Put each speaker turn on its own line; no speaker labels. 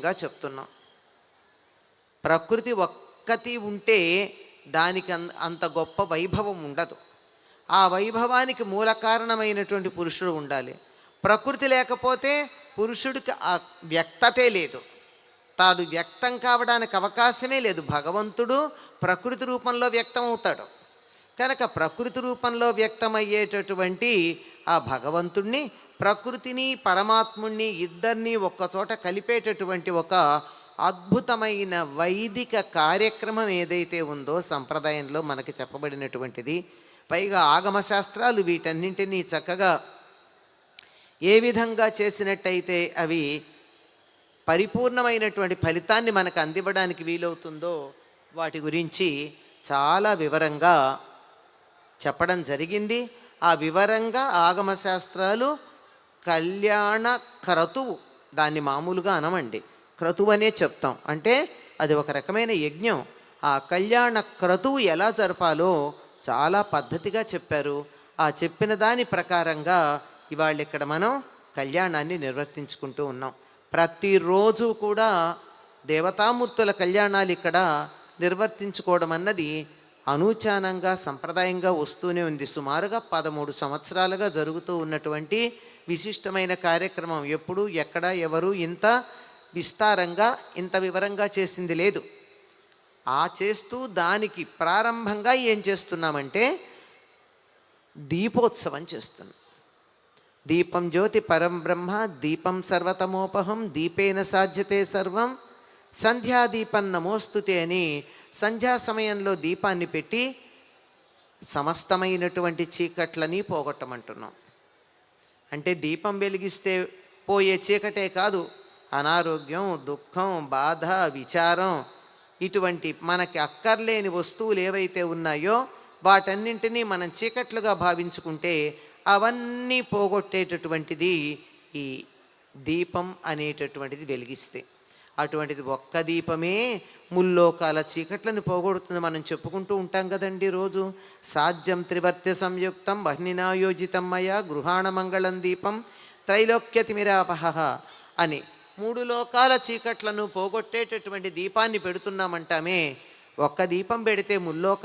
ప్రత్యేకంగా చెప్తున్నాం. ప్రకృతి ఒక్కటి ఉంటే దానికి అంత గొప్ప వైభవం ఉండదు. ఆ వైభవానికి మూల కారణమైనటువంటి పురుషుడు ఉండాలి. ప్రకృతి లేకపోతే పురుషుడికి ఆ వ్యక్తతే లేదు, తాను వ్యక్తం కావడానికి అవకాశమే లేదు. భగవంతుడు ప్రకృతి రూపంలో వ్యక్తం అవుతాడు కనుక ప్రకృతి రూపంలో వ్యక్తమయ్యేటటువంటి ఆ భగవంతుణ్ణి, ప్రకృతిని పరమాత్ముణ్ణి ఇద్దరినీ ఒక్కచోట కలిపేటటువంటి ఒక అద్భుతమైన వైదిక కార్యక్రమం ఏదైతే ఉందో సంప్రదాయంలో మనకి చెప్పబడినటువంటిది. పైగా ఆగమశాస్త్రాలు వీటన్నింటినీ చక్కగా ఏ విధంగా చేసినట్టయితే అవి పరిపూర్ణమైనటువంటి ఫలితాన్ని మనకు అందివ్వడానికి వీలవుతుందో వాటి గురించి చాలా వివరంగా చెప్పడం జరిగింది. ఆ వివరంగా ఆగమశాస్త్రాలు కళ్యాణ క్రతువు, దాన్ని మామూలుగా అనమండి, క్రతువు అనే చెప్తాం. అంటే అది ఒక రకమైన యజ్ఞం. ఆ కళ్యాణ క్రతువు ఎలా జరపాలో చాలా పద్ధతిగా చెప్పారు. ఆ చెప్పిన దాని ప్రకారంగా ఇవాళ ఇక్కడ మనం కళ్యాణాన్ని నిర్వర్తించుకుంటూ ఉన్నాం. ప్రతిరోజు కూడా దేవతామూర్తుల కళ్యాణాలు ఇక్కడ నిర్వర్తించుకోవడం అన్నది అనూచానంగా సంప్రదాయంగా వస్తూనే ఉంది. సుమారుగా 13 సంవత్సరాలుగా జరుగుతూ ఉన్నటువంటి విశిష్టమైన కార్యక్రమం. ఎప్పుడు ఎక్కడ ఎవరు ఇంత విస్తారంగా ఇంత వివరంగా చేసింది లేదు. ఆ చేస్తూ దానికి ప్రారంభంగా ఏం చేస్తున్నామంటే దీపోత్సవం చేస్తున్నాం. దీపం జ్యోతి పరం బ్రహ్మ దీపం సర్వతమోపహం దీపేన సాధ్యతే సర్వం సంధ్యాదీపం నమోస్తుతే అని సంధ్యా సమయంలో దీపాన్ని పెట్టి సమస్తమైనటువంటి చీకట్లని పోగొట్టమంటున్నాం. అంటే దీపం వెలిగిస్తే పోయే చీకటే కాదు, అనారోగ్యం, దుఃఖం, బాధ, విచారం, ఇటువంటి మనకి అక్కర్లేని వస్తువులు ఏవైతే ఉన్నాయో వాటన్నింటినీ మనం చీకట్లుగా భావించుకుంటే అవన్నీ పోగొట్టేటటువంటిది ఈ దీపం అనేటటువంటిది వెలిగిస్తే. అటువంటిది ఒక్క దీపమే ముల్లోకాల చీకట్లను పోగొడుతుంది. మనం చెప్పుకుంటూ ఉంటాం కదండి రోజు. సాధ్యం త్రివర్త్య సంయుక్తం వహ్నినాయోజితం మయా గృహాణ మంగళం దీపం త్రైలోక్యతిమిరాపహ అని 3 లోకాల చీకట్లను పోగొట్టేటటువంటి దీపాన్ని పెడుతున్నామంటామే. ఒక్క దీపం పెడితే ముల్లోకాల